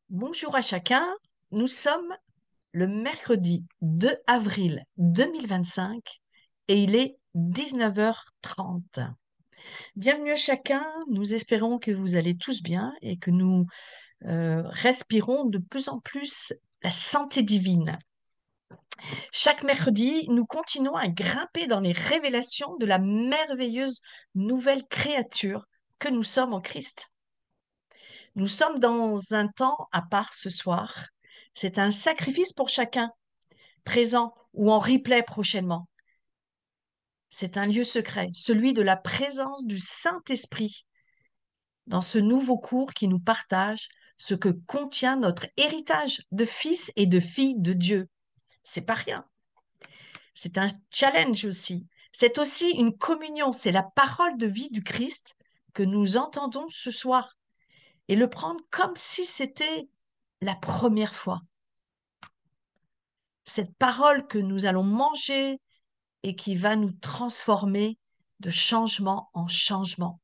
Bonjour à chacun, nous sommes le mercredi 2 avril 2025 et il est 19h30. Bienvenue à chacun, nous espérons que vous allez tous bien et que nous respirons de plus en plus la santé divine. Chaque mercredi, nous continuons à grimper dans les révélations de la merveilleuse nouvelle créature que nous sommes en Christ. Nous sommes dans un temps à part ce soir. C'est un sacrifice pour chacun, présent ou en replay prochainement. C'est un lieu secret, celui de la présence du Saint-Esprit dans ce nouveau cours qui nous partage ce que contient notre héritage de fils et de filles de Dieu. C'est pas rien. C'est un challenge aussi. C'est aussi une communion. C'est la parole de vie du Christ que nous entendons ce soir et le prendre comme si c'était la première fois. Cette parole que nous allons manger et qui va nous transformer de changement en changement.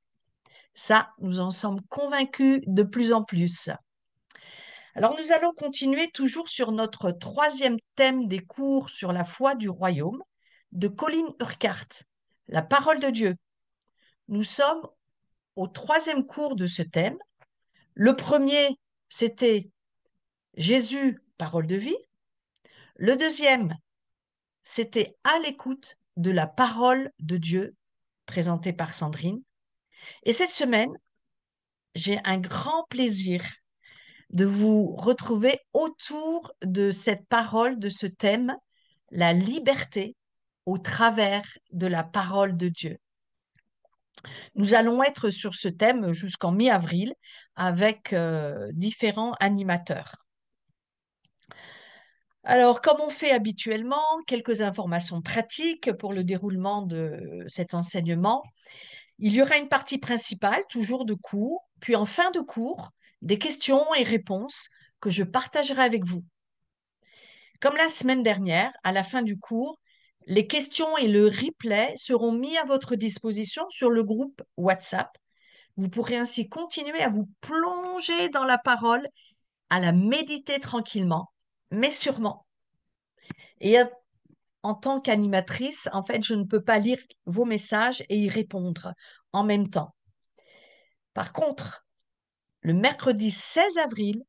Ça, nous en sommes convaincus de plus en plus. Alors, nous allons continuer toujours sur notre troisième thème des cours sur la foi du royaume de Colin Urquhart, la parole de Dieu. Nous sommes au troisième cours de ce thème. Le premier, c'était Jésus, parole de vie. Le deuxième, c'était à l'écoute de la parole de Dieu présentée par Sandrine. Et cette semaine, j'ai un grand plaisir de vous retrouver autour de cette parole, de ce thème, la liberté au travers de la parole de Dieu. Nous allons être sur ce thème jusqu'en mi-avril avec différents animateurs. Alors, comme on fait habituellement, quelques informations pratiques pour le déroulement de cet enseignement. Il y aura une partie principale, toujours de cours, puis en fin de cours, des questions et réponses que je partagerai avec vous. Comme la semaine dernière, à la fin du cours, les questions et le replay seront mis à votre disposition sur le groupe WhatsApp. Vous pourrez ainsi continuer à vous plonger dans la parole, à la méditer tranquillement, mais sûrement. Et en tant qu'animatrice, en fait, je ne peux pas lire vos messages et y répondre en même temps. Par contre, le mercredi 16 avril,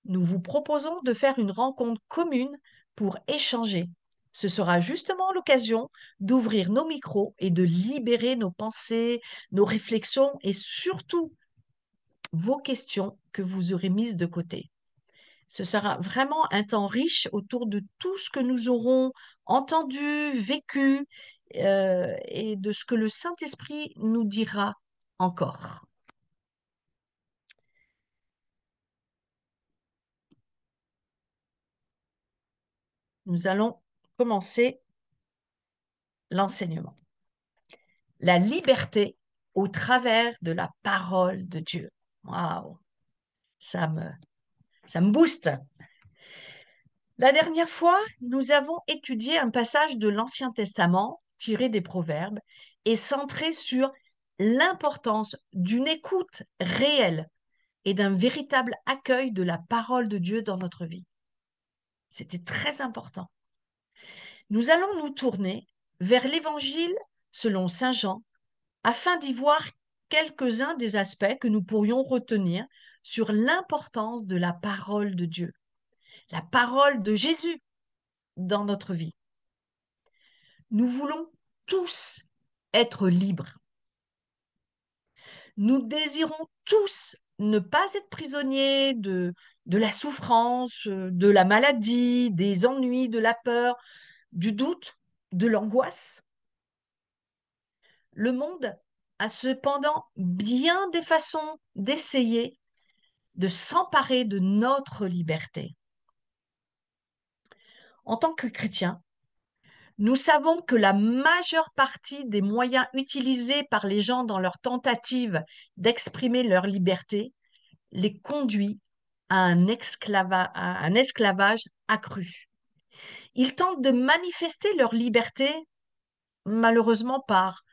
nous vous proposons de faire une rencontre commune pour échanger. Ce sera justement l'occasion d'ouvrir nos micros et de libérer nos pensées, nos réflexions et surtout vos questions que vous aurez mises de côté. Ce sera vraiment un temps riche autour de tout ce que nous aurons entendu, vécu et de ce que le Saint-Esprit nous dira encore. Nous allons commencer l'enseignement. La liberté au travers de la parole de Dieu. Waouh, ça me, ça me booste. La dernière fois, nous avons étudié un passage de l'Ancien Testament tiré des Proverbes et centré sur l'importance d'une écoute réelle et d'un véritable accueil de la parole de Dieu dans notre vie. C'était très important. Nous allons nous tourner vers l'Évangile selon Saint Jean afin d'y voir quelques-uns des aspects que nous pourrions retenir sur l'importance de la parole de Dieu, la parole de Jésus dans notre vie. Nous voulons tous être libres. Nous désirons tous ne pas être prisonniers de la souffrance, de la maladie, des ennuis, de la peur, du doute, de l'angoisse. Le monde a cependant bien des façons d'essayer de s'emparer de notre liberté. En tant que chrétiens, nous savons que la majeure partie des moyens utilisés par les gens dans leur tentative d'exprimer leur liberté les conduit à un esclavage accru. Ils tentent de manifester leur liberté, malheureusement, par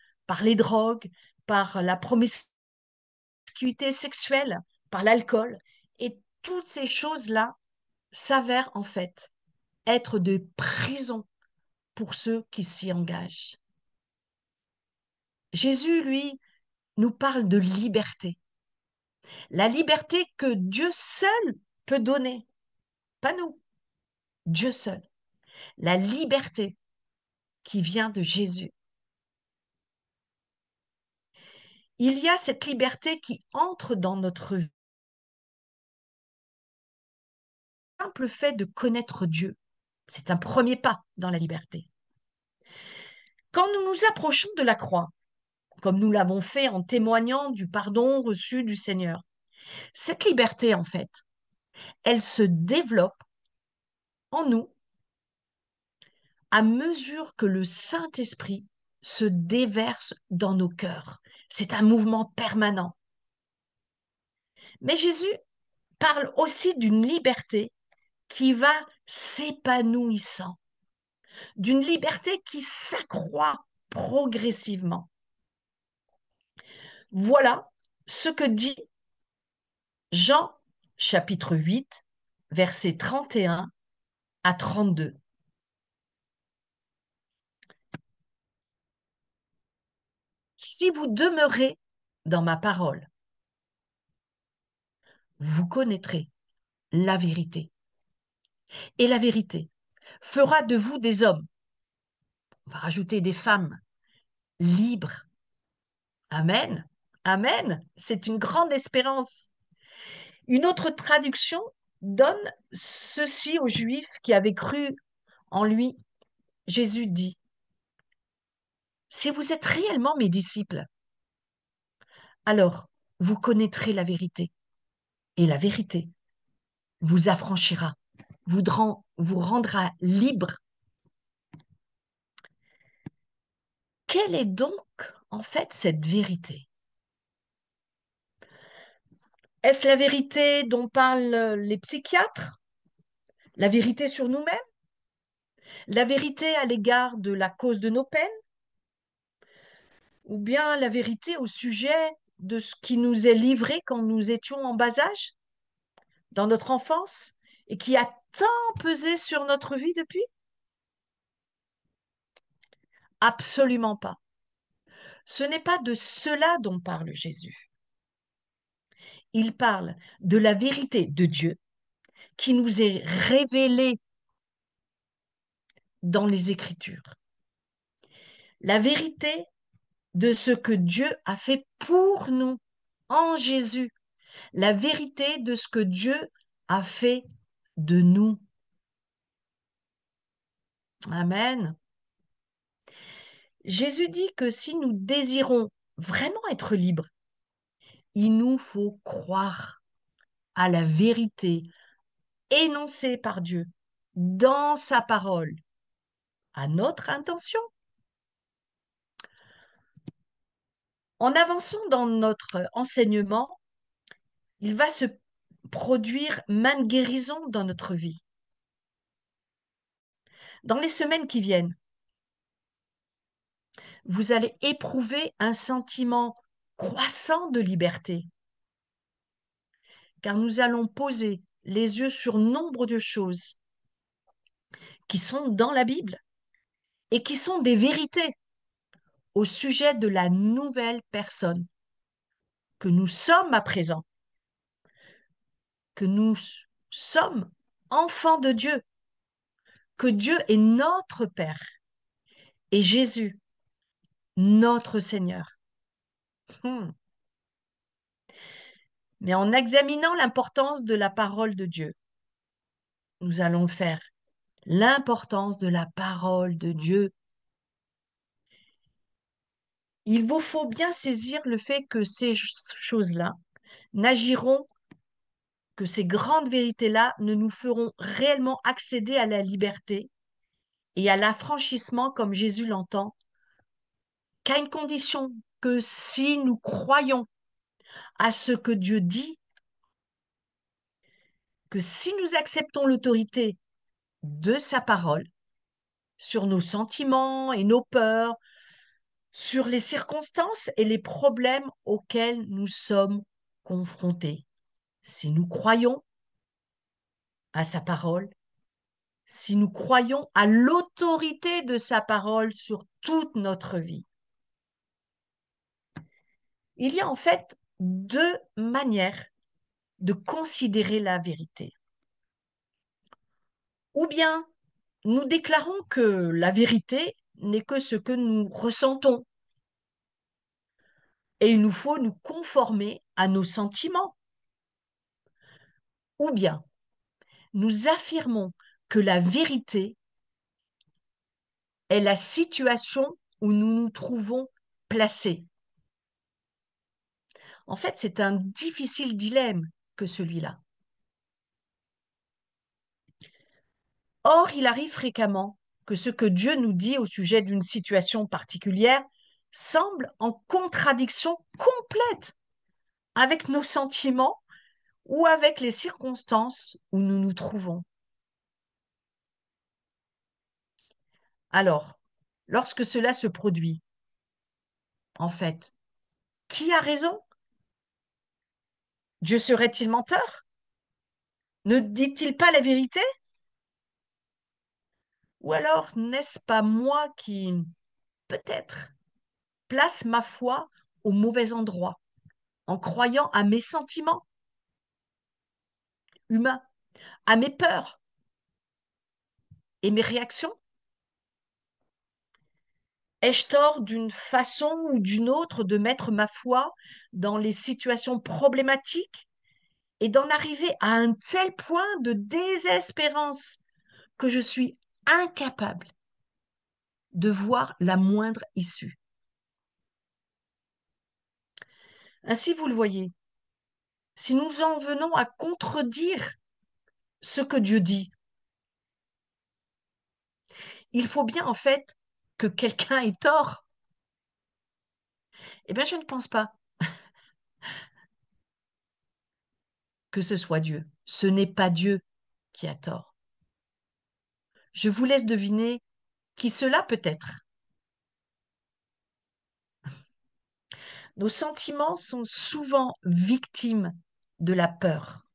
les drogues, par la promiscuité sexuelle, par l'alcool et toutes ces choses-là s'avèrent en fait être des prisons pour ceux qui s'y engagent. Jésus, lui, nous parle de liberté. La liberté que Dieu seul peut donner, pas nous, Dieu seul. La liberté qui vient de Jésus. Il y a cette liberté qui entre dans notre vie. Le simple fait de connaître Dieu, c'est un premier pas dans la liberté. Quand nous nous approchons de la croix, comme nous l'avons fait en témoignant du pardon reçu du Seigneur, cette liberté, en fait, elle se développe en nous à mesure que le Saint-Esprit se déverse dans nos cœurs. C'est un mouvement permanent. Mais Jésus parle aussi d'une liberté qui va s'épanouissant, d'une liberté qui s'accroît progressivement. Voilà ce que dit Jean chapitre 8, versets 31 à 32. Si vous demeurez dans ma parole, vous connaîtrez la vérité. Et la vérité fera de vous des hommes, on va rajouter des femmes, libres. Amen. Amen. C'est une grande espérance. Une autre traduction donne ceci aux Juifs qui avaient cru en lui. Jésus dit, si vous êtes réellement mes disciples, alors vous connaîtrez la vérité. Et la vérité vous affranchira, vous rendra libre. Quelle est donc en fait cette vérité? Est-ce la vérité dont parlent les psychiatres? La vérité sur nous-mêmes? La vérité à l'égard de la cause de nos peines? Ou bien la vérité au sujet de ce qui nous est livré quand nous étions en bas âge, dans notre enfance, et qui a tant pesé sur notre vie depuis? Absolument pas. Ce n'est pas de cela dont parle Jésus. Il parle de la vérité de Dieu qui nous est révélée dans les Écritures. La vérité de ce que Dieu a fait pour nous en Jésus. La vérité de ce que Dieu a fait de nous. Amen. Jésus dit que si nous désirons vraiment être libres, il nous faut croire à la vérité énoncée par Dieu dans sa parole, à notre intention. En avançant dans notre enseignement, il va se produire maintes guérisons dans notre vie. Dans les semaines qui viennent, vous allez éprouver un sentiment croissant de liberté, car nous allons poser les yeux sur nombre de choses qui sont dans la Bible et qui sont des vérités au sujet de la nouvelle personne que nous sommes à présent, que nous sommes enfants de Dieu, que Dieu est notre Père et Jésus, notre Seigneur. Hmm. Mais en examinant l'importance de la parole de Dieu, nous allons faire l'importance de la parole de Dieu. Il vous faut bien saisir le fait que ces choses-là n'agiront, que ces grandes vérités-là ne nous feront réellement accéder à la liberté et à l'affranchissement comme Jésus l'entend, qu'à une condition que si nous croyons à ce que Dieu dit, que si nous acceptons l'autorité de sa parole sur nos sentiments et nos peurs, sur les circonstances et les problèmes auxquels nous sommes confrontés. Si nous croyons à sa parole, si nous croyons à l'autorité de sa parole sur toute notre vie. Il y a en fait deux manières de considérer la vérité. Ou bien nous déclarons que la vérité n'est que ce que nous ressentons et il nous faut nous conformer à nos sentiments. Ou bien nous affirmons que la vérité est la situation où nous nous trouvons placés. En fait, c'est un difficile dilemme que celui-là. Or, il arrive fréquemment que ce que Dieu nous dit au sujet d'une situation particulière semble en contradiction complète avec nos sentiments ou avec les circonstances où nous nous trouvons. Alors, lorsque cela se produit, en fait, qui a raison? Dieu serait-il menteur? Ne dit-il pas la vérité? Ou alors n'est-ce pas moi qui, peut-être, place ma foi au mauvais endroit, en croyant à mes sentiments humains, à mes peurs et mes réactions? Ai-je tort d'une façon ou d'une autre de mettre ma foi dans les situations problématiques et d'en arriver à un tel point de désespérance que je suis incapable de voir la moindre issue? Ainsi, vous le voyez, si nous en venons à contredire ce que Dieu dit, il faut bien en fait que quelqu'un ait tort. Eh bien, je ne pense pas que ce soit Dieu. Ce n'est pas Dieu qui a tort. Je vous laisse deviner qui cela peut être. Nos sentiments sont souvent victimes de la peur.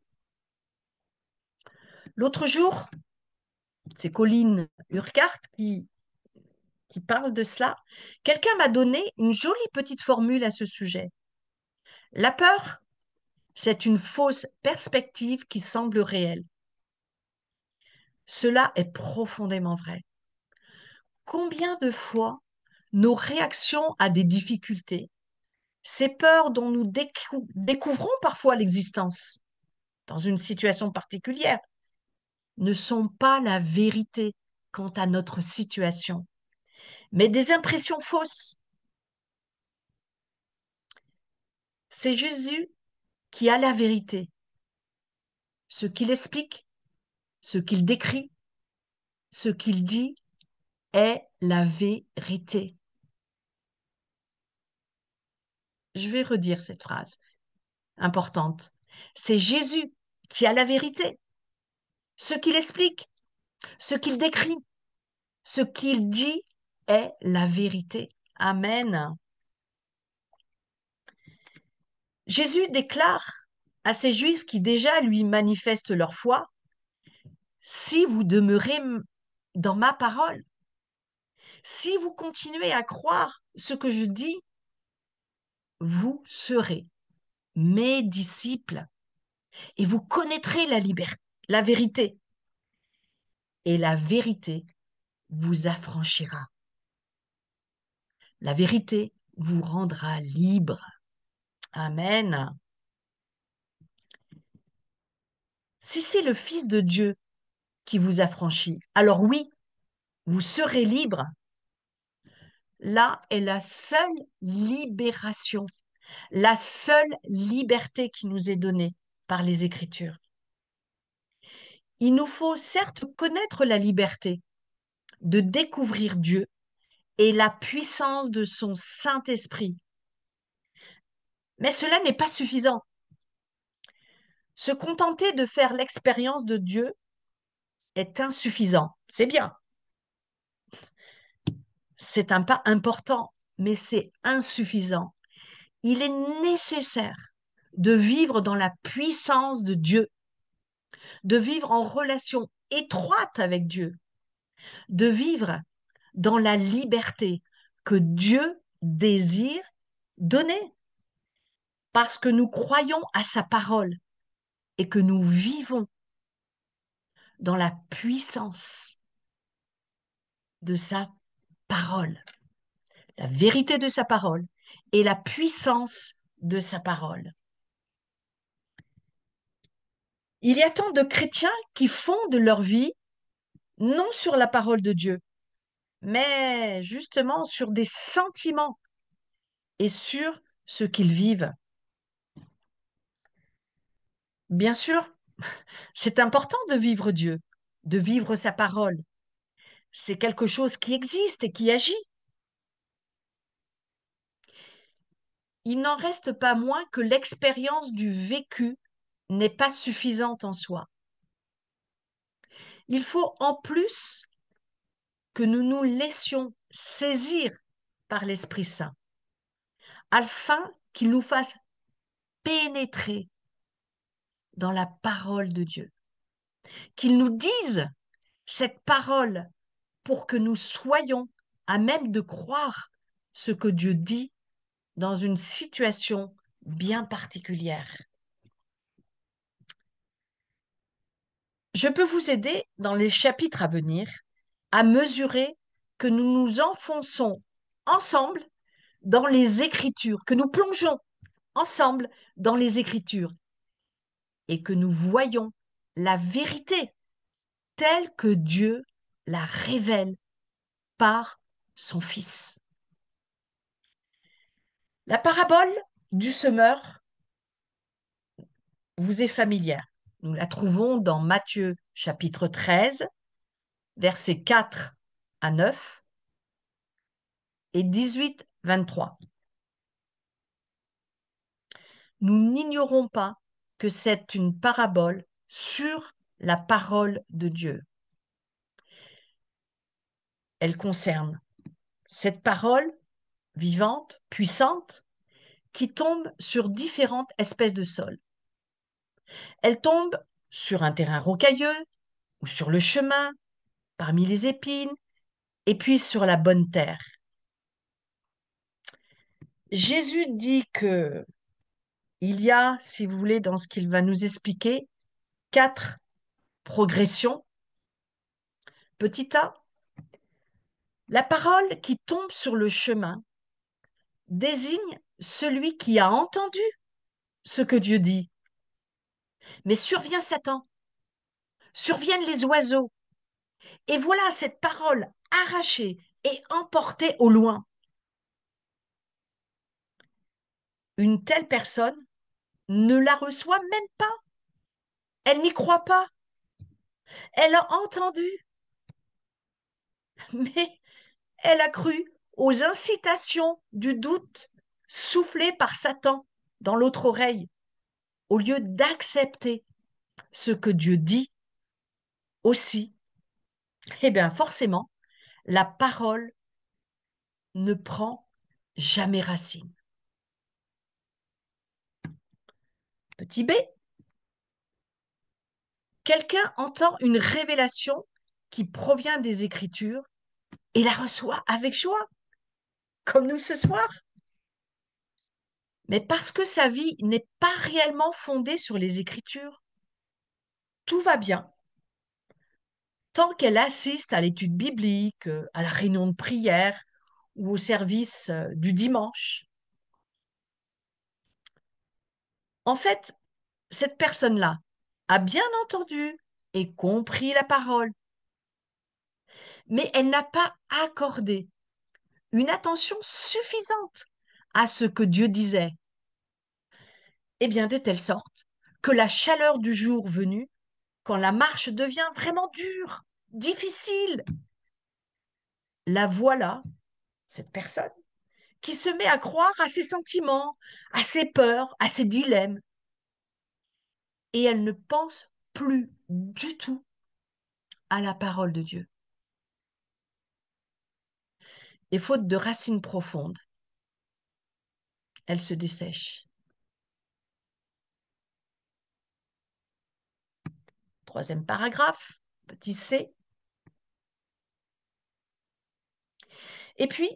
L'autre jour, c'est Colline Urquhart qui parle de cela. Quelqu'un m'a donné une jolie petite formule à ce sujet. La peur, c'est une fausse perspective qui semble réelle. Cela est profondément vrai. Combien de fois nos réactions à des difficultés, ces peurs dont nous découvrons parfois l'existence dans une situation particulière, ne sont pas la vérité quant à notre situation, mais des impressions fausses. C'est Jésus qui a la vérité, ce qu'il explique, ce qu'il décrit, ce qu'il dit est la vérité. Je vais redire cette phrase importante. C'est Jésus qui a la vérité, ce qu'il explique, ce qu'il décrit, ce qu'il dit est la vérité. Amen. Jésus déclare à ces Juifs qui déjà lui manifestent leur foi, si vous demeurez dans ma parole, si vous continuez à croire ce que je dis, vous serez mes disciples et vous connaîtrez la vérité. Et la vérité vous affranchira. La vérité vous rendra libre. Amen. Si c'est le Fils de Dieu qui vous affranchit, alors oui, vous serez libre. Là est la seule libération, la seule liberté qui nous est donnée par les Écritures. Il nous faut certes connaître la liberté de découvrir Dieu et la puissance de son Saint-Esprit, mais cela n'est pas suffisant. Se contenter de faire l'expérience de Dieu est insuffisant. C'est bien, c'est un pas important, mais c'est insuffisant. Il est nécessaire de vivre dans la puissance de Dieu, de vivre en relation étroite avec Dieu, de vivre dans la liberté que Dieu désire donner, parce que nous croyons à sa parole et que nous vivons dans la puissance de sa parole, la vérité de sa parole et la puissance de sa parole. Il y a tant de chrétiens qui fondent leur vie non sur la parole de Dieu, mais justement sur des sentiments et sur ce qu'ils vivent. Bien sûr, c'est important de vivre Dieu, de vivre sa parole. C'est quelque chose qui existe et qui agit. Il n'en reste pas moins que l'expérience du vécu n'est pas suffisante en soi. Il faut en plus que nous nous laissions saisir par l'Esprit Saint, afin qu'il nous fasse pénétrer dans la parole de Dieu, qu'il nous dise cette parole pour que nous soyons à même de croire ce que Dieu dit dans une situation bien particulière. Je peux vous aider dans les chapitres à venir à mesurer que nous nous enfonçons ensemble dans les Écritures, que nous plongeons ensemble dans les Écritures et que nous voyons la vérité telle que Dieu la révèle par son Fils. La parabole du semeur vous est familière. Nous la trouvons dans Matthieu chapitre 13, versets 4 à 9 et 18-23. Nous n'ignorons pas que c'est une parabole sur la parole de Dieu. Elle concerne cette parole vivante, puissante, qui tombe sur différentes espèces de sol. Elle tombe sur un terrain rocailleux ou sur le chemin, parmi les épines, et puis sur la bonne terre. Jésus dit que il y a, si vous voulez, dans ce qu'il va nous expliquer, 4 progressions. Petit a, la parole qui tombe sur le chemin désigne celui qui a entendu ce que Dieu dit. Mais survient Satan, surviennent les oiseaux, et voilà cette parole arrachée et emportée au loin. Une telle personne ne la reçoit même pas. Elle n'y croit pas. Elle a entendu, mais elle a cru aux incitations du doute soufflées par Satan dans l'autre oreille, au lieu d'accepter ce que Dieu dit aussi. Eh bien, forcément, la parole ne prend jamais racine. Petit b, quelqu'un entend une révélation qui provient des Écritures et la reçoit avec joie, comme nous ce soir. Mais parce que sa vie n'est pas réellement fondée sur les Écritures, tout va bien tant qu'elle assiste à l'étude biblique, à la réunion de prière ou au service du dimanche. En fait, cette personne-là a bien entendu et compris la parole, mais elle n'a pas accordé une attention suffisante à ce que Dieu disait. Eh bien, de telle sorte que la chaleur du jour venu, quand la marche devient vraiment dure, difficile, la voilà, cette personne, qui se met à croire à ses sentiments, à ses peurs, à ses dilemmes, et elle ne pense plus du tout à la parole de Dieu. Et faute de racines profondes, elle se dessèche. troisième paragraphe, petit c. Et puis,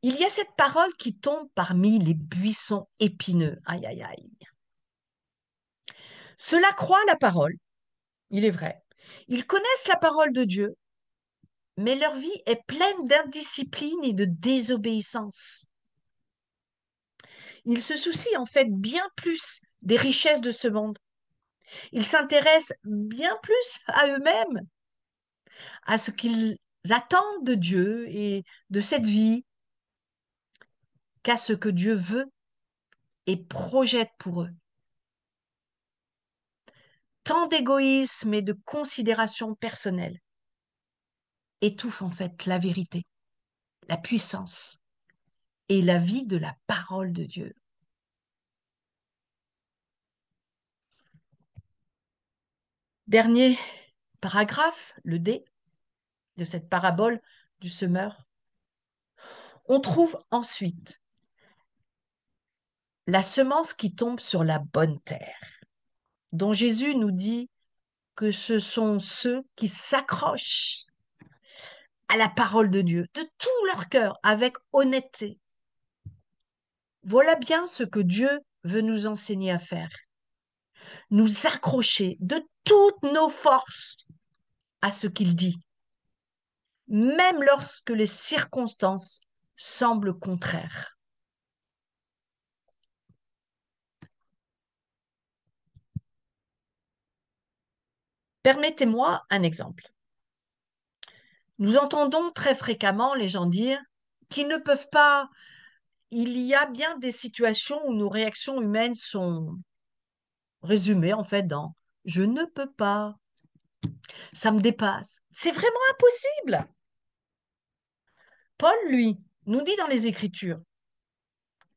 il y a cette parole qui tombe parmi les buissons épineux. Aïe, aïe, aïe. Ceux-là croient la parole, il est vrai. Ils connaissent la parole de Dieu, mais leur vie est pleine d'indiscipline et de désobéissance. Ils se soucient en fait bien plus des richesses de ce monde. Ils s'intéressent bien plus à eux-mêmes, à ce qu'ils attendent de Dieu et de cette vie, qu'à ce que Dieu veut et projette pour eux. Tant d'égoïsme et de considération personnelle étouffent en fait la vérité, la puissance et la vie de la parole de Dieu. Dernier paragraphe, le D, de cette parabole du semeur. On trouve ensuite la semence qui tombe sur la bonne terre, dont Jésus nous dit que ce sont ceux qui s'accrochent à la parole de Dieu de tout leur cœur, avec honnêteté. Voilà bien ce que Dieu veut nous enseigner à faire. Nous accrocher de toutes nos forces à ce qu'il dit, même lorsque les circonstances semblent contraires. Permettez-moi un exemple. Nous entendons très fréquemment les gens dire qu'ils ne peuvent pas. Il y a bien des situations où nos réactions humaines sont résumées en fait dans je ne peux pas, ça me dépasse. C'est vraiment impossible. Paul, lui, nous dit dans les Écritures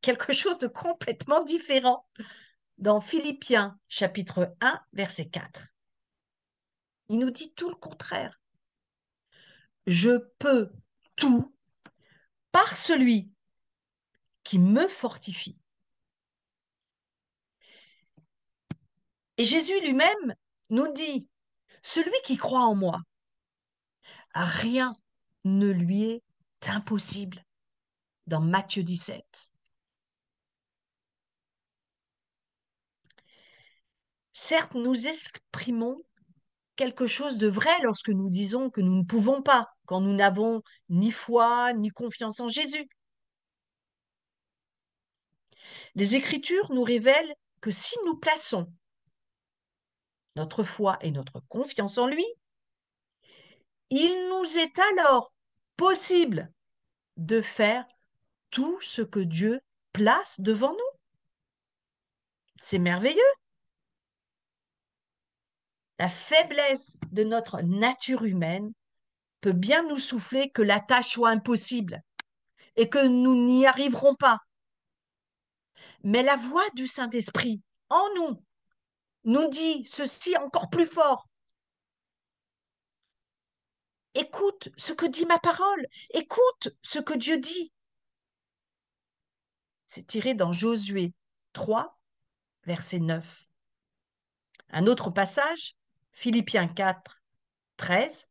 quelque chose de complètement différent dans Philippiens chapitre 1, verset 4. Il nous dit tout le contraire. Je peux tout par celui qui me fortifie. Et Jésus lui-même nous dit, celui qui croit en moi, rien ne lui est impossible, dans Matthieu 17. Certes, nous exprimons quelque chose de vrai lorsque nous disons que nous ne pouvons pas, quand nous n'avons ni foi ni confiance en Jésus. Les Écritures nous révèlent que si nous plaçons notre foi et notre confiance en lui, il nous est alors possible de faire tout ce que Dieu place devant nous. C'est merveilleux. La faiblesse de notre nature humaine peut bien nous souffler que la tâche soit impossible et que nous n'y arriverons pas. Mais la voix du Saint-Esprit en nous nous dit ceci encore plus fort. Écoute ce que dit ma parole, écoute ce que Dieu dit. C'est tiré dans Josué 3, verset 9. Un autre passage, Philippiens 4, 13.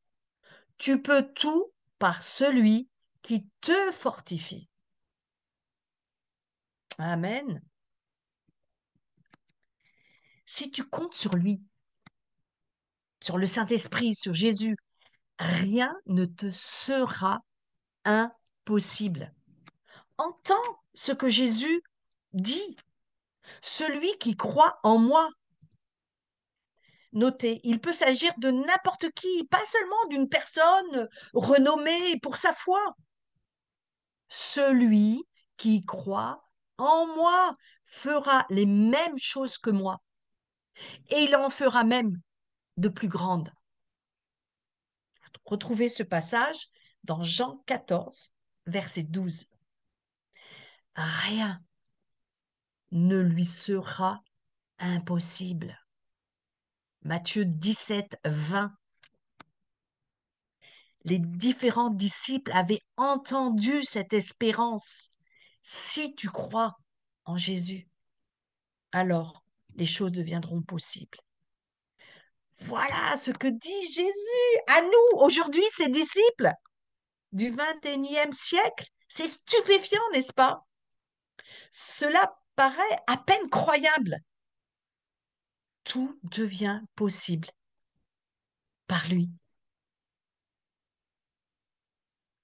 Tu peux tout par celui qui te fortifie. Amen. Si tu comptes sur lui, sur le Saint-Esprit, sur Jésus, rien ne te sera impossible. Entends ce que Jésus dit. Celui qui croit en moi. Notez, il peut s'agir de n'importe qui, pas seulement d'une personne renommée pour sa foi. Celui qui croit en moi fera les mêmes choses que moi, et il en fera même de plus grandes. Retrouvez ce passage dans Jean 14, verset 12. Rien ne lui sera impossible. Matthieu 17, 20. Les différents disciples avaient entendu cette espérance. Si tu crois en Jésus, alors les choses deviendront possibles. Voilà ce que dit Jésus à nous, aujourd'hui, ses disciples du 21e siècle. C'est stupéfiant, n'est-ce pas? Cela paraît à peine croyable. Tout devient possible par lui.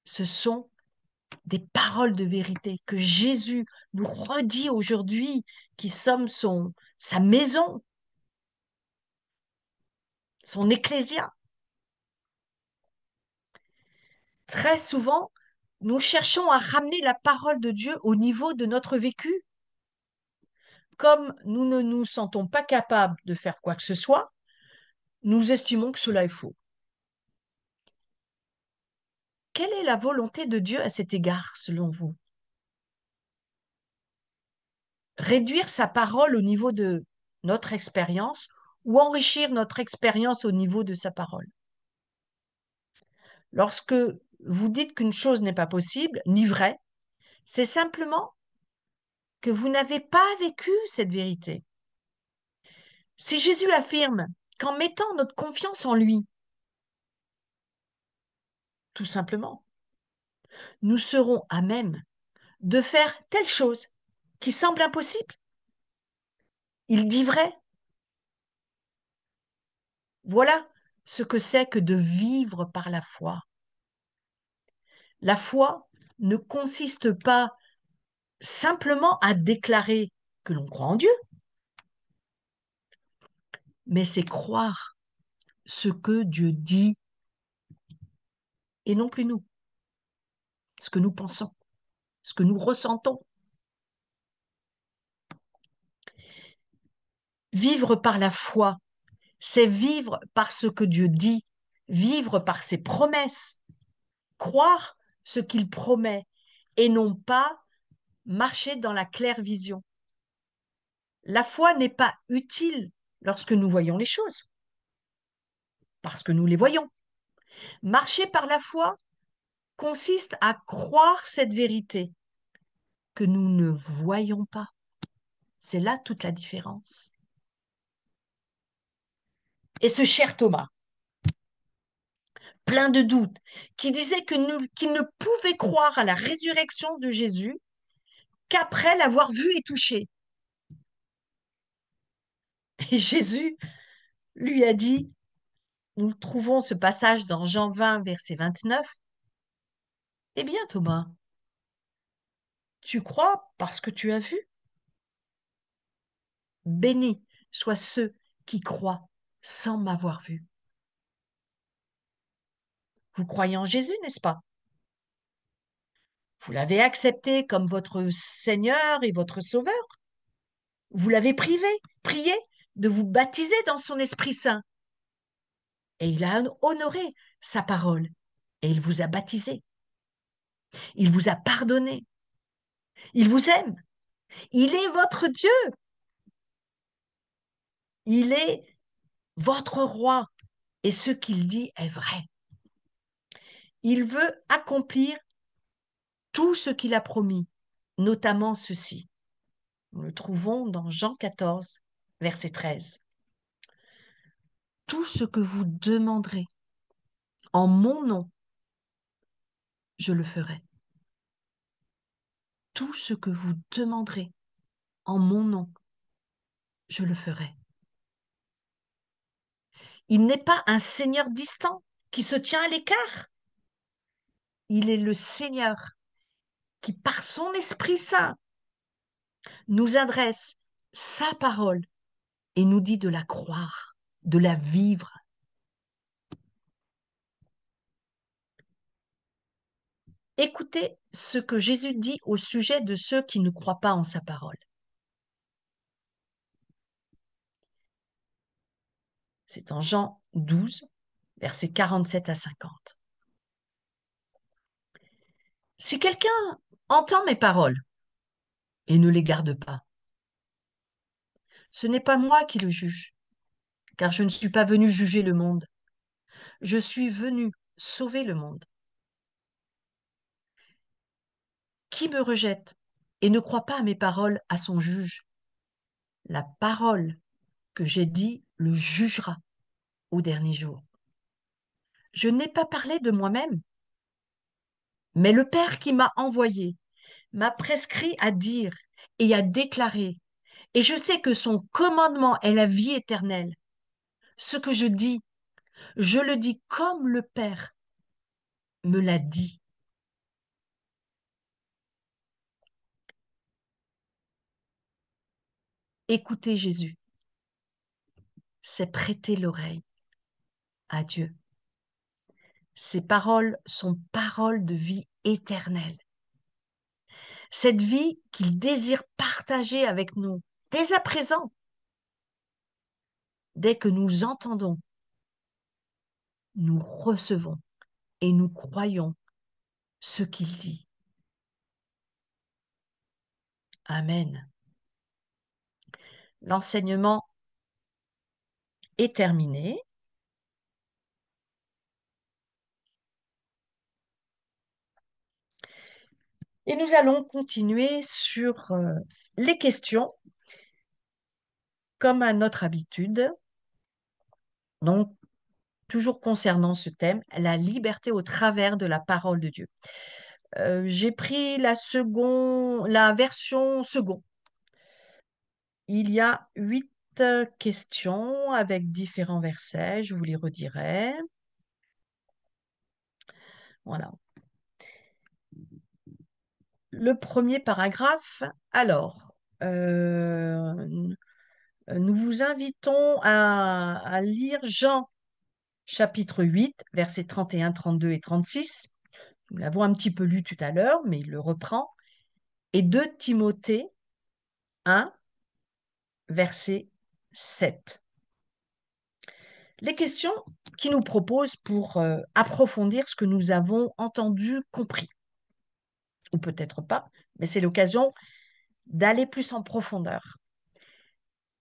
Ce sont des paroles de vérité que Jésus nous redit aujourd'hui, qui sommes sa maison, son ecclésia. Très souvent, nous cherchons à ramener la parole de Dieu au niveau de notre vécu. Comme nous ne nous sentons pas capables de faire quoi que ce soit, nous estimons que cela est faux. Quelle est la volonté de Dieu à cet égard, selon vous? Réduire sa parole au niveau de notre expérience ou enrichir notre expérience au niveau de sa parole? Lorsque vous dites qu'une chose n'est pas possible, ni vraie, c'est simplement que vous n'avez pas vécu cette vérité. Si Jésus affirme qu'en mettant notre confiance en lui, tout simplement, nous serons à même de faire telle chose qui semble impossible, il dit vrai. Voilà ce que c'est que de vivre par la foi. La foi ne consiste pas simplement à déclarer que l'on croit en Dieu, mais c'est croire ce que Dieu dit et non plus nous, ce que nous pensons, ce que nous ressentons. Vivre par la foi, c'est vivre par ce que Dieu dit, vivre par ses promesses, croire ce qu'il promet et non pas marcher dans la claire vision. La foi n'est pas utile lorsque nous voyons les choses, parce que nous les voyons. Marcher par la foi consiste à croire cette vérité que nous ne voyons pas. C'est là toute la différence. Et ce cher Thomas, plein de doutes, qui disait qu'il ne pouvait croire à la résurrection de Jésus qu'après l'avoir vu et touché. Et Jésus lui a dit, nous trouvons ce passage dans Jean 20, verset 29, eh bien Thomas, tu crois parce que tu as vu? Bénis soient ceux qui croient sans m'avoir vu. Vous croyez en Jésus, n'est-ce pas? Vous l'avez accepté comme votre Seigneur et votre Sauveur. Vous l'avez prié de vous baptiser dans son Esprit Saint. Et il a honoré sa parole. Et il vous a baptisé. Il vous a pardonné. Il vous aime. Il est votre Dieu. Il est votre roi. Et ce qu'il dit est vrai. Il veut accomplir tout ce qu'il a promis, notamment ceci. Nous le trouvons dans Jean 14, verset 13. Tout ce que vous demanderez en mon nom, je le ferai. Tout ce que vous demanderez en mon nom, je le ferai. Il n'est pas un Seigneur distant qui se tient à l'écart. Il est le Seigneur qui, par son Esprit Saint, nous adresse sa parole et nous dit de la croire, de la vivre. Écoutez ce que Jésus dit au sujet de ceux qui ne croient pas en sa parole. C'est en Jean 12, versets 47 à 50. Si quelqu'un entend mes paroles et ne les garde pas, ce n'est pas moi qui le juge, car je ne suis pas venu juger le monde. Je suis venu sauver le monde. Qui me rejette et ne croit pas à mes paroles à son juge, la parole que j'ai dit le jugera. au dernier jour. Je n'ai pas parlé de moi-même, mais le Père qui m'a envoyé m'a prescrit à dire et à déclarer, et je sais que son commandement est la vie éternelle. Ce que je le dis comme le Père me l'a dit. Écoutez Jésus, c'est prêter l'oreille à Dieu. Ces paroles sont paroles de vie éternelle. Cette vie qu'il désire partager avec nous dès à présent, dès que nous entendons, nous recevons et nous croyons ce qu'il dit. Amen. L'enseignement est terminé. Et nous allons continuer sur les questions, comme à notre habitude. Donc, toujours concernant ce thème, la liberté au travers de la parole de Dieu. J'ai pris la version seconde. Il y a 8 questions avec différents versets. Je vous les redirai. Voilà. Le premier paragraphe. Alors, nous vous invitons à lire Jean chapitre 8, versets 31, 32 et 36. Nous l'avons un petit peu lu tout à l'heure, mais il le reprend. Et 2 Timothée 1, verset 7. Les questions qui nous proposent pour approfondir ce que nous avons entendu, compris, ou peut-être pas, mais c'est l'occasion d'aller plus en profondeur.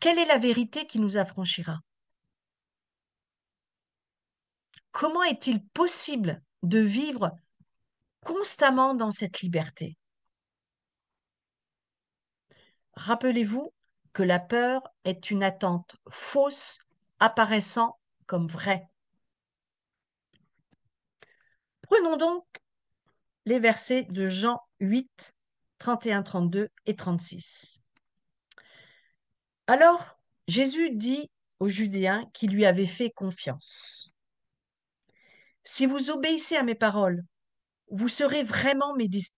Quelle est la vérité qui nous affranchira? Comment est-il possible de vivre constamment dans cette liberté? Rappelez-vous que la peur est une attente fausse apparaissant comme vraie. Prenons donc les versets de Jean 8, 31, 32 et 36. Alors, Jésus dit aux Judéens qui lui avaient fait confiance, « Si vous obéissez à mes paroles, vous serez vraiment mes disciples.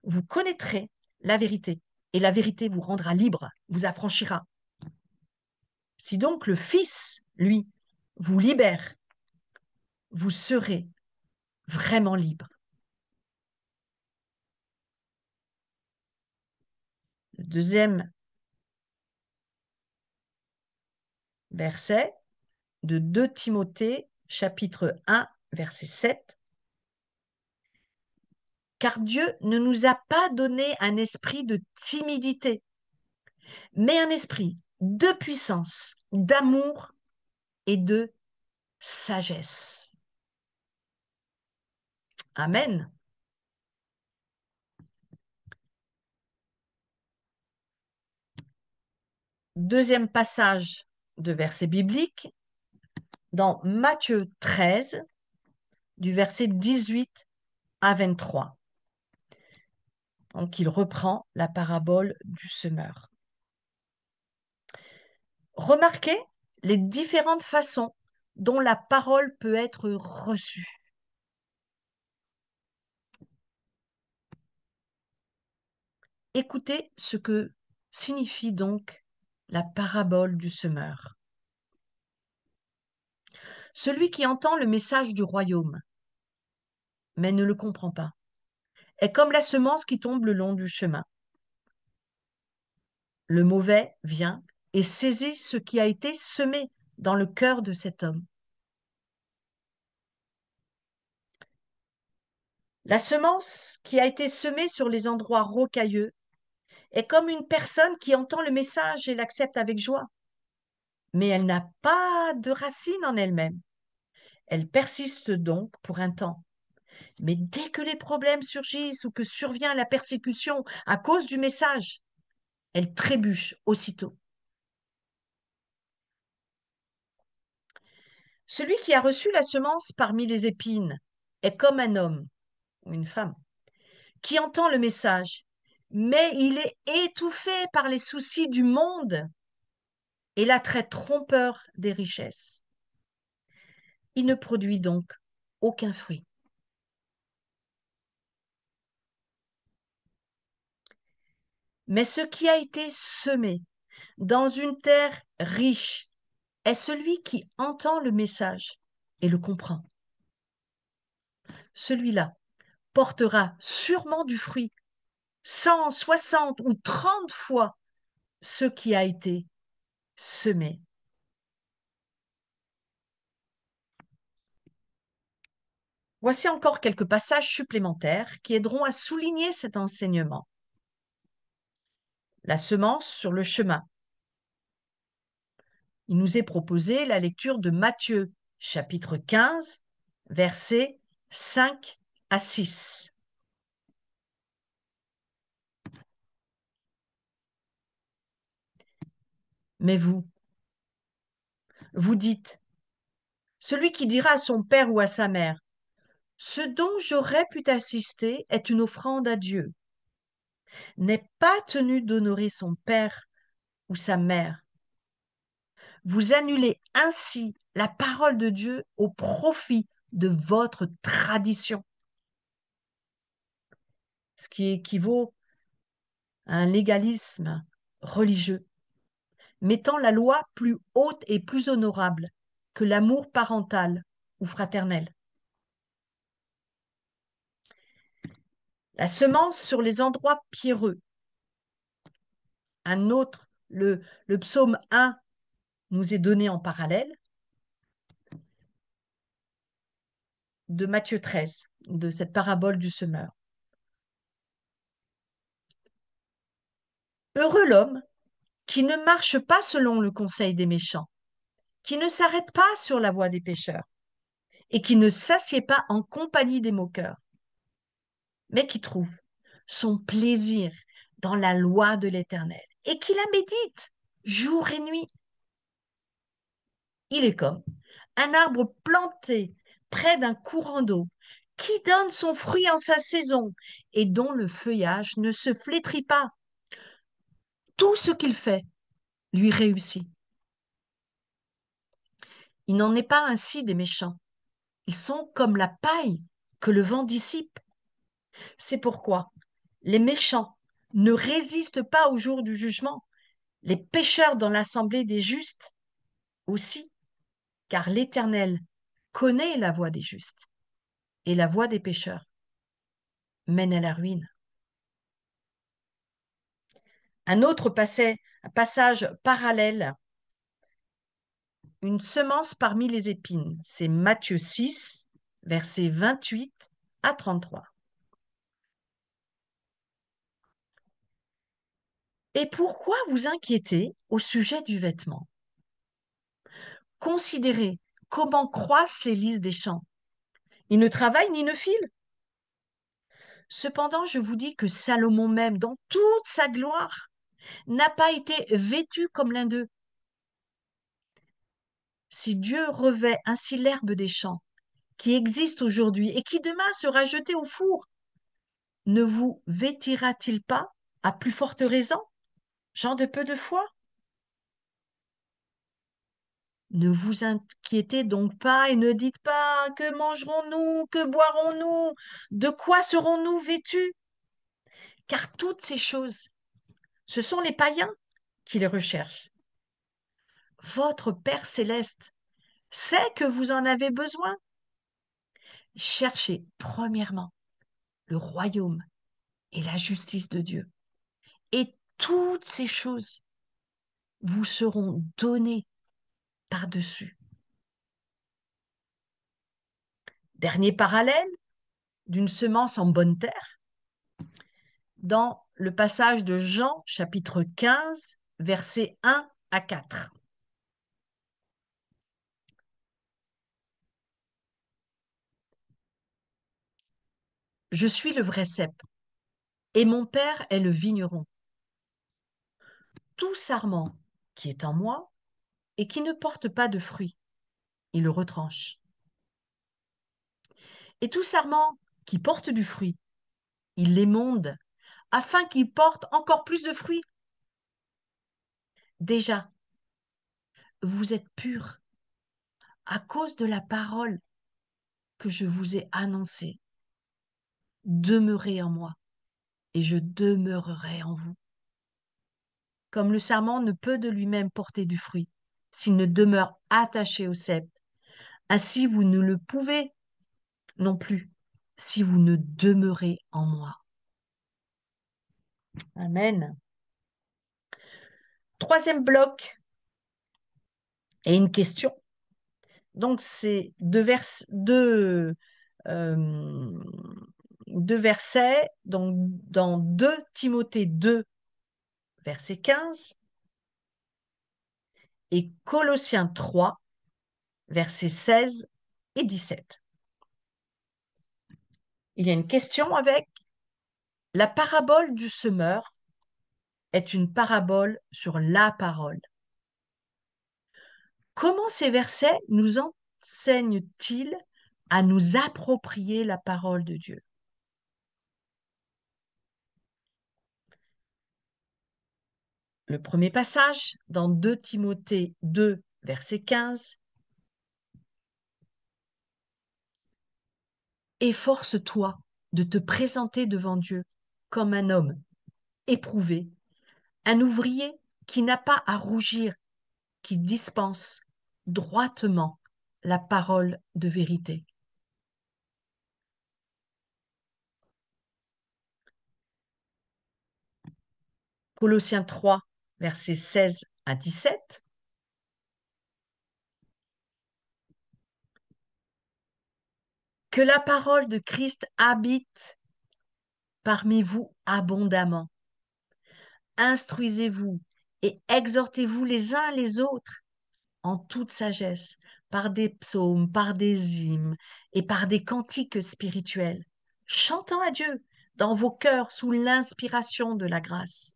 Vous connaîtrez la vérité, et la vérité vous rendra libre, vous affranchira. Si donc le Fils, lui, vous libère, vous serez vraiment libre. » Le deuxième verset de 2 Timothée, chapitre 1, verset 7. « Car Dieu ne nous a pas donné un esprit de timidité, mais un esprit de puissance, d'amour et de sagesse. » Amen. Deuxième passage de verset biblique dans Matthieu 13, du verset 18 à 23. Donc, il reprend la parabole du semeur. Remarquez les différentes façons dont la parole peut être reçue. Écoutez ce que signifie donc la parabole du semeur. Celui qui entend le message du royaume, mais ne le comprend pas, est comme la semence qui tombe le long du chemin. Le mauvais vient et saisit ce qui a été semé dans le cœur de cet homme. La semence qui a été semée sur les endroits rocailleux est comme une personne qui entend le message et l'accepte avec joie. Mais elle n'a pas de racine en elle-même. Elle persiste donc pour un temps. Mais dès que les problèmes surgissent ou que survient la persécution à cause du message, elle trébuche aussitôt. Celui qui a reçu la semence parmi les épines est comme un homme ou une femme qui entend le message, mais il est étouffé par les soucis du monde et l'attrait trompeur des richesses. Il ne produit donc aucun fruit. Mais ce qui a été semé dans une terre riche est celui qui entend le message et le comprend. Celui-là portera sûrement du fruit, 100, 60 ou 30 fois ce qui a été semé. Voici encore quelques passages supplémentaires qui aideront à souligner cet enseignement. La semence sur le chemin. Il nous est proposé la lecture de Matthieu, chapitre 15, versets 5 à 6. Mais vous dites, celui qui dira à son père ou à sa mère, ce dont j'aurais pu t'assister est une offrande à Dieu, n'est pas tenu d'honorer son père ou sa mère. Vous annulez ainsi la parole de Dieu au profit de votre tradition, ce qui équivaut à un légalisme religieux, mettant la loi plus haute et plus honorable que l'amour parental ou fraternel. La semence sur les endroits pierreux. Un autre, le psaume 1 nous est donné en parallèle de Matthieu 13, de cette parabole du semeur. Heureux l'homme qui ne marche pas selon le conseil des méchants, qui ne s'arrête pas sur la voie des pécheurs et qui ne s'assied pas en compagnie des moqueurs, mais qui trouve son plaisir dans la loi de l'Éternel et qui la médite jour et nuit. Il est comme un arbre planté près d'un courant d'eau qui donne son fruit en sa saison et dont le feuillage ne se flétrit pas. Tout ce qu'il fait lui réussit. Il n'en est pas ainsi des méchants. Ils sont comme la paille que le vent dissipe. C'est pourquoi les méchants ne résistent pas au jour du jugement, les pécheurs dans l'assemblée des justes aussi, car l'Éternel connaît la voie des justes et la voie des pécheurs mène à la ruine. Un autre passage parallèle, une semence parmi les épines, c'est Matthieu 6, versets 28 à 33. Et pourquoi vous inquiétez au sujet du vêtement? Considérez comment croissent les lys des champs. Ils ne travaillent ni ne filent. Cependant, je vous dis que Salomon même, dans toute sa gloire, n'a pas été vêtu comme l'un d'eux. Si Dieu revêt ainsi l'herbe des champs, qui existe aujourd'hui et qui demain sera jetée au four, ne vous vêtira-t-il pas à plus forte raison, gens de peu de foi? Ne vous inquiétez donc pas et ne dites pas que mangerons-nous, que boirons-nous, de quoi serons-nous vêtus? Car toutes ces choses, ce sont les païens qui les recherchent. Votre Père céleste sait que vous en avez besoin. Cherchez premièrement le royaume et la justice de Dieu. Et toutes ces choses vous seront données par-dessus. Dernier parallèle d'une semence en bonne terre, dans le passage de Jean, chapitre 15, versets 1 à 4. Je suis le vrai cep, et mon Père est le vigneron. Tout sarment qui est en moi et qui ne porte pas de fruits, il le retranche. Et tout sarment qui porte du fruit, il l'émonde, afin qu'il porte encore plus de fruits. Déjà, vous êtes purs à cause de la parole que je vous ai annoncée. Demeurez en moi, et je demeurerai en vous. Comme le sarment ne peut de lui-même porter du fruit, s'il ne demeure attaché au cep, ainsi vous ne le pouvez non plus, si vous ne demeurez en moi. Amen. Troisième bloc, et une question. Donc, c'est euh, deux versets, donc dans 2 Timothée 2, verset 15, et Colossiens 3, versets 16 et 17. Il y a une question avec la parabole du semeur est une parabole sur la parole. Comment ces versets nous enseignent-ils à nous approprier la parole de Dieu? Le premier passage, dans 2 Timothée 2, verset 15, « Efforce-toi de te présenter devant Dieu comme un homme éprouvé, un ouvrier qui n'a pas à rougir, qui dispense droitement la parole de vérité. » Colossiens 3, versets 16 à 17. Que la parole de Christ habite parmi vous abondamment. Instruisez-vous et exhortez-vous les uns les autres en toute sagesse, par des psaumes, par des hymnes et par des cantiques spirituels, chantant à Dieu dans vos cœurs sous l'inspiration de la grâce.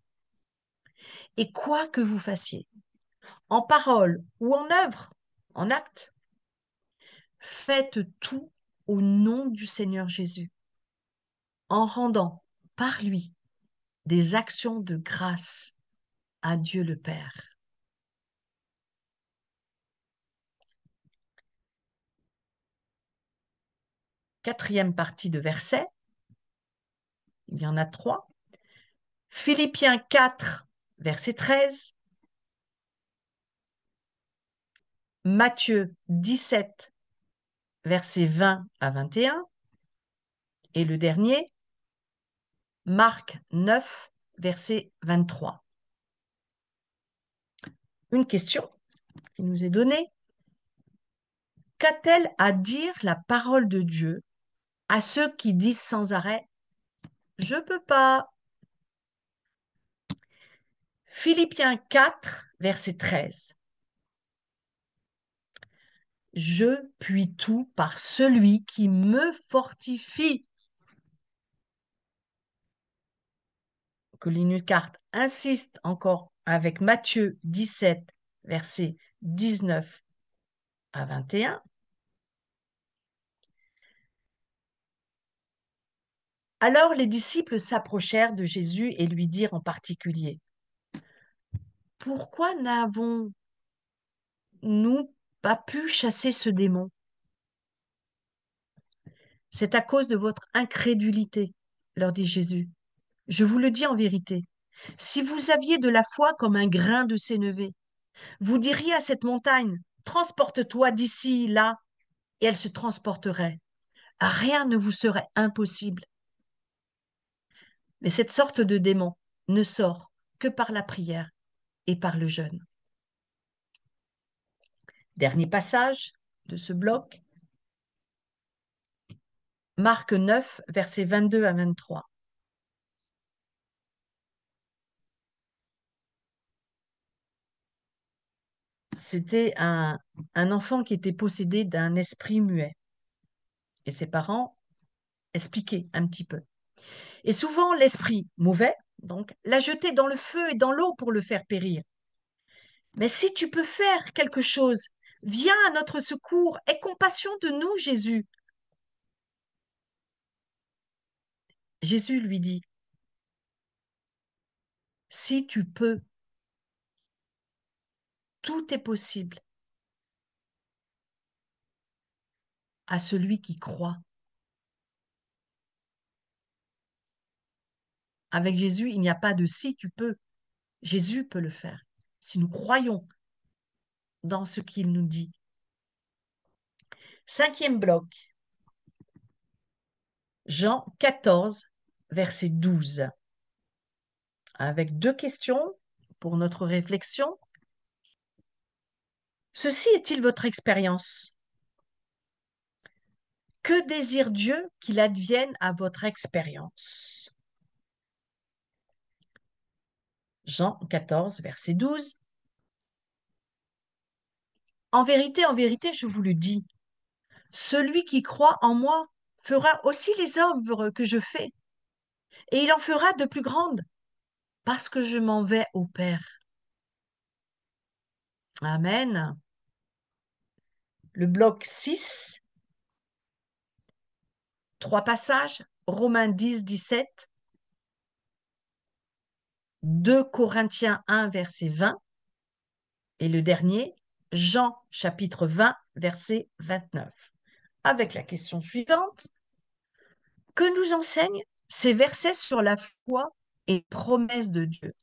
Et quoi que vous fassiez, en parole ou en œuvre, en acte, faites tout au nom du Seigneur Jésus, en rendant par lui des actions de grâce à Dieu le Père. Quatrième partie de verset, il y en a 3. Philippiens 4, verset 13. Matthieu 17, verset 20 à 21. Et le dernier, Marc 9, verset 23. Une question qui nous est donnée. Qu'a-t-elle à dire la parole de Dieu à ceux qui disent sans arrêt « Je ne peux pas ». Philippiens 4, verset 13. Je puis tout par celui qui me fortifie. Colin Hulcart insiste encore avec Matthieu 17, versets 19 à 21. Alors les disciples s'approchèrent de Jésus et lui dirent en particulier, « Pourquoi n'avons-nous pas pu chasser ce démon? C'est à cause de votre incrédulité, leur dit Jésus. Je vous le dis en vérité, si vous aviez de la foi comme un grain de sénévé, vous diriez à cette montagne, transporte-toi d'ici, là, et elle se transporterait. Rien ne vous serait impossible. Mais cette sorte de démon ne sort que par la prière et par le jeûne. Dernier passage de ce bloc, Marc 9, versets 22 à 23. C'était un enfant qui était possédé d'un esprit muet. Et ses parents expliquaient un petit peu. Et souvent, l'esprit mauvais, donc, l'a jeté dans le feu et dans l'eau pour le faire périr. Mais si tu peux faire quelque chose, Viens à notre secours, aie compassion de nous, Jésus. Jésus lui dit, si tu peux, tout est possible à celui qui croit. Avec Jésus, il n'y a pas de si tu peux. Jésus peut le faire. Si nous croyons dans ce qu'il nous dit. Cinquième bloc, Jean 14, verset 12, avec deux questions pour notre réflexion. Ceci est-il votre expérience? Que désire Dieu qu'il advienne à votre expérience? Jean 14, verset 12. En vérité, je vous le dis, celui qui croit en moi fera aussi les œuvres que je fais, et il en fera de plus grandes, parce que je m'en vais au Père. Amen. Le bloc 6, trois passages, Romains 10, 17, 2 Corinthiens 1, verset 20, et le dernier, Jean chapitre 20, verset 29. Avec la question suivante, que nous enseignent ces versets sur la foi et promesses de Dieu?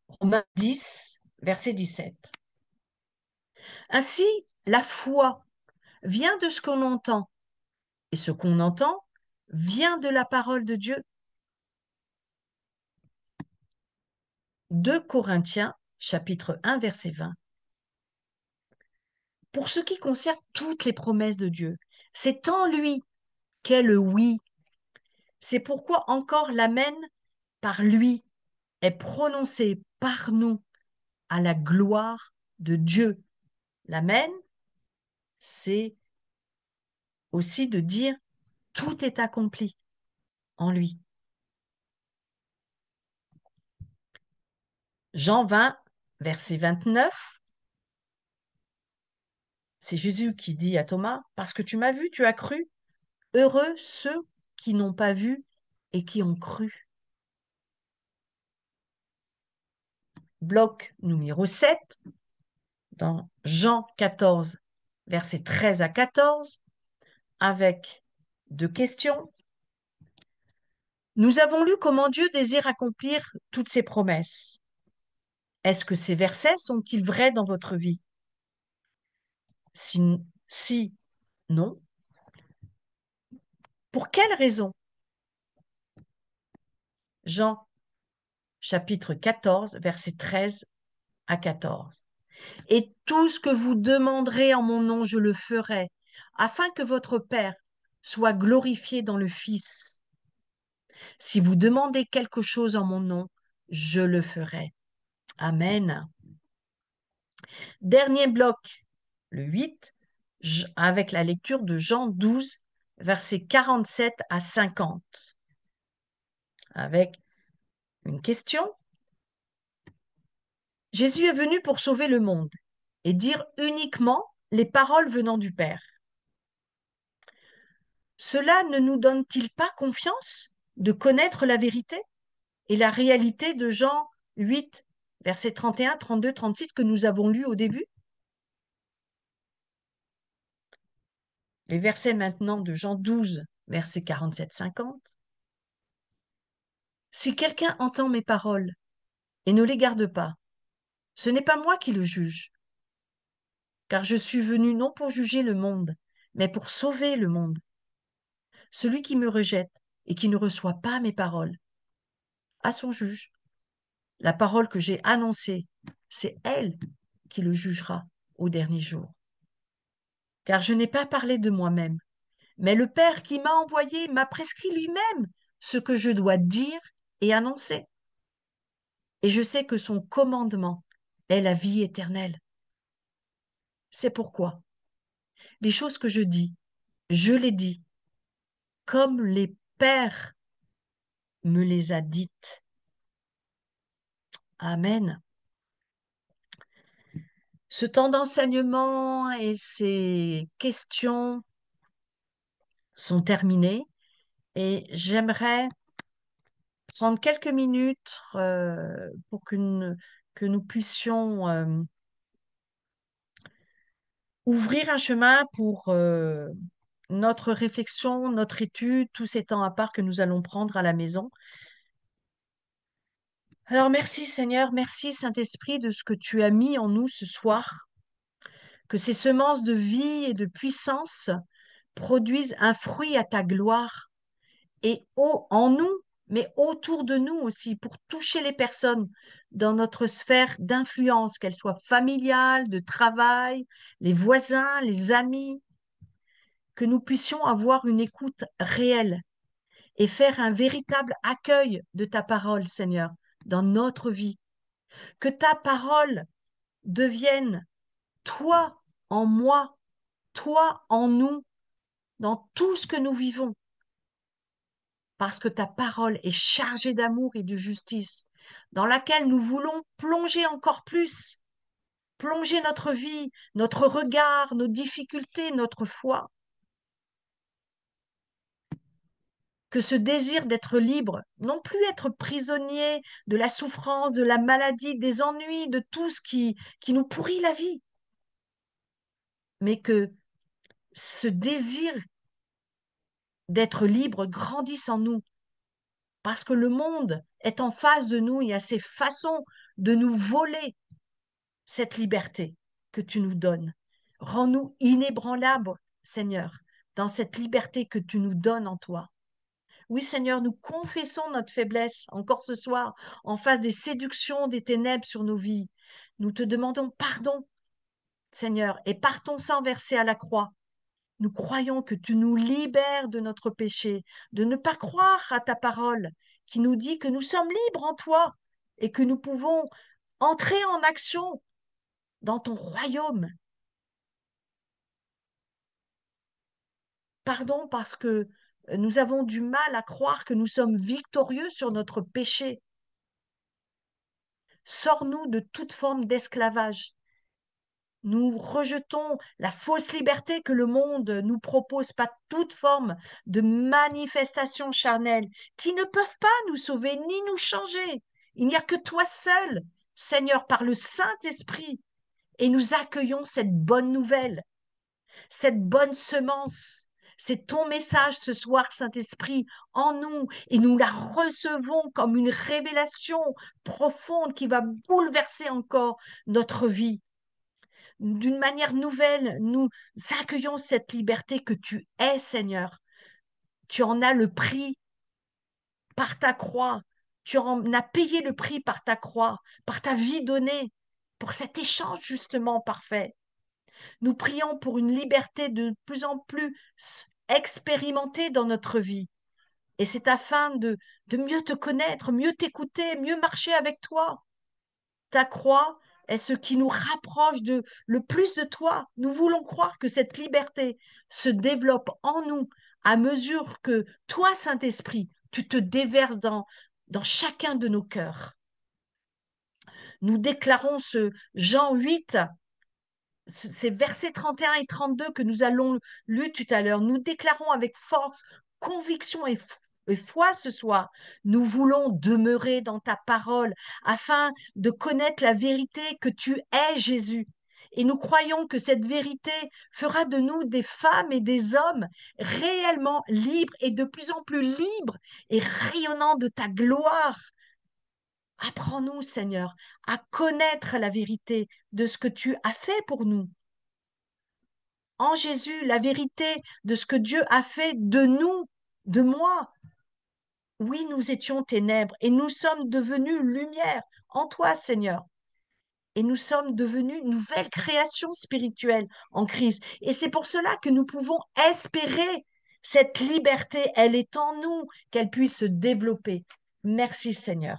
Romains 10, verset 17. Ainsi, la foi vient de ce qu'on entend, et ce qu'on entend vient de la parole de Dieu. 2 Corinthiens, chapitre 1, verset 20. Pour ce qui concerne toutes les promesses de Dieu, c'est en lui qu'est le oui. C'est pourquoi encore l'amen par lui est prononcé par nous à la gloire de Dieu. L'amen, c'est aussi de dire tout est accompli en lui. Jean 20, verset 29, c'est Jésus qui dit à Thomas, parce que tu m'as vu, tu as cru, heureux ceux qui n'ont pas vu et qui ont cru. Bloc numéro 7, dans Jean 14, versets 13 à 14, avec deux questions. Nous avons lu comment Dieu désire accomplir toutes ses promesses. Est-ce que ces versets sont-ils vrais dans votre vie? Si non, pour quelle raison? Jean chapitre 14, versets 13 à 14. Et tout ce que vous demanderez en mon nom, je le ferai, afin que votre Père soit glorifié dans le Fils. Si vous demandez quelque chose en mon nom, je le ferai. Amen. Dernier bloc, le 8, avec la lecture de Jean 12, versets 47 à 50, avec une question. Jésus est venu pour sauver le monde et dire uniquement les paroles venant du Père. Cela ne nous donne-t-il pas confiance de connaître la vérité et la réalité de Jean 8, versets 31, 32, 36 que nous avons lus au début? Les versets maintenant de Jean 12, versets 47-50. Si quelqu'un entend mes paroles et ne les garde pas, ce n'est pas moi qui le juge, car je suis venu non pour juger le monde, mais pour sauver le monde. Celui qui me rejette et qui ne reçoit pas mes paroles a son juge. La parole que j'ai annoncée, c'est elle qui le jugera au dernier jour. Car je n'ai pas parlé de moi-même, mais le Père qui m'a envoyé m'a prescrit lui-même ce que je dois dire et annoncer. Et je sais que son commandement est la vie éternelle. C'est pourquoi les choses que je dis, je les dis comme les pères me les a dites. Amen. Ce temps d'enseignement et ces questions sont terminés et j'aimerais prendre quelques minutes pour que nous puissions ouvrir un chemin pour notre réflexion, notre étude, tous ces temps à part que nous allons prendre à la maison. Alors merci Seigneur, merci Saint-Esprit de ce que tu as mis en nous ce soir, que ces semences de vie et de puissance produisent un fruit à ta gloire en nous, mais autour de nous aussi, pour toucher les personnes dans notre sphère d'influence, qu'elles soient familiales, de travail, les voisins, les amis, que nous puissions avoir une écoute réelle et faire un véritable accueil de ta parole, Seigneur, dans notre vie. Que ta parole devienne toi en moi, toi en nous, dans tout ce que nous vivons, parce que ta parole est chargée d'amour et de justice, dans laquelle nous voulons plonger encore plus, plonger notre vie, notre regard, nos difficultés, notre foi. Que ce désir d'être libre, non plus être prisonnier de la souffrance, de la maladie, des ennuis, de tout ce qui nous pourrit la vie, mais que ce désir d'être libre grandisse en nous, parce que le monde est en face de nous, il y a ces façons de nous voler cette liberté que tu nous donnes. Rends-nous inébranlables, Seigneur, dans cette liberté que tu nous donnes en toi. Oui, Seigneur, nous confessons notre faiblesse encore ce soir en face des séductions des ténèbres sur nos vies. Nous te demandons pardon, Seigneur, et par ton sang versé à la croix, nous croyons que tu nous libères de notre péché, de ne pas croire à ta parole qui nous dit que nous sommes libres en toi et que nous pouvons entrer en action dans ton royaume. Pardon parce que nous avons du mal à croire que nous sommes victorieux sur notre péché. Sors-nous de toute forme d'esclavage. Nous rejetons la fausse liberté que le monde nous propose, pas toute forme de manifestations charnelles qui ne peuvent pas nous sauver ni nous changer. Il n'y a que toi seul, Seigneur, par le Saint-Esprit, et nous accueillons cette bonne nouvelle, cette bonne semence. C'est ton message ce soir, Saint-Esprit, en nous, et nous la recevons comme une révélation profonde qui va bouleverser encore notre vie. D'une manière nouvelle, nous accueillons cette liberté que tu es, Seigneur. Tu en as le prix par ta croix. Tu en as payé le prix par ta croix, par ta vie donnée, pour cet échange justement parfait. Nous prions pour une liberté de plus en plus expérimentée dans notre vie. Et c'est afin de mieux te connaître, mieux t'écouter, mieux marcher avec toi. Ta croix est ce qui nous rapproche le plus de toi. Nous voulons croire que cette liberté se développe en nous à mesure que toi, Saint-Esprit, tu te déverses dans chacun de nos cœurs. Nous déclarons ce Jean 8, ces versets 31 et 32 que nous allons lire tout à l'heure. Nous déclarons avec force, conviction et foi ce soir. Nous voulons demeurer dans ta parole afin de connaître la vérité que tu es, Jésus. Et nous croyons que cette vérité fera de nous des femmes et des hommes réellement libres et de plus en plus libres et rayonnants de ta gloire. Apprends-nous, Seigneur, à connaître la vérité de ce que tu as fait pour nous. En Jésus, la vérité de ce que Dieu a fait de nous, de moi. Oui, nous étions ténèbres et nous sommes devenus lumière en toi, Seigneur. Et nous sommes devenus une nouvelle création spirituelle en Christ. Et c'est pour cela que nous pouvons espérer cette liberté. Elle est en nous, qu'elle puisse se développer. Merci, Seigneur.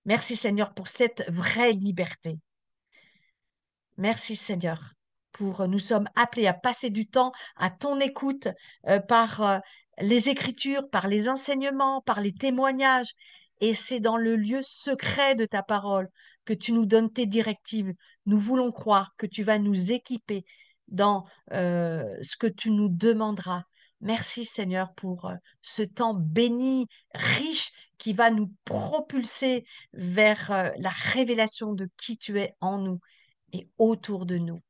Merci, Seigneur, pour cette vraie liberté. Merci Seigneur pour nous sommes appelés à passer du temps à ton écoute par les Écritures, par les enseignements, par les témoignages. Et c'est dans le lieu secret de ta parole que tu nous donnes tes directives. Nous voulons croire que tu vas nous équiper dans ce que tu nous demanderas. Merci Seigneur pour ce temps béni, riche, qui va nous propulser vers la révélation de qui tu es en nous et autour de nous.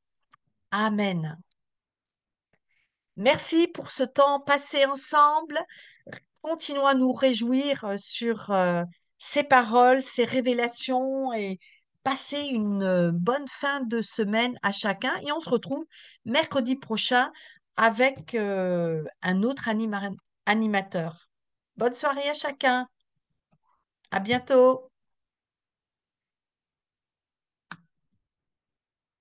Amen. Merci pour ce temps passé ensemble. Continuons à nous réjouir sur ces paroles, ces révélations et passer une bonne fin de semaine à chacun. Et on se retrouve mercredi prochain avec un autre animateur. Bonne soirée à chacun. À bientôt.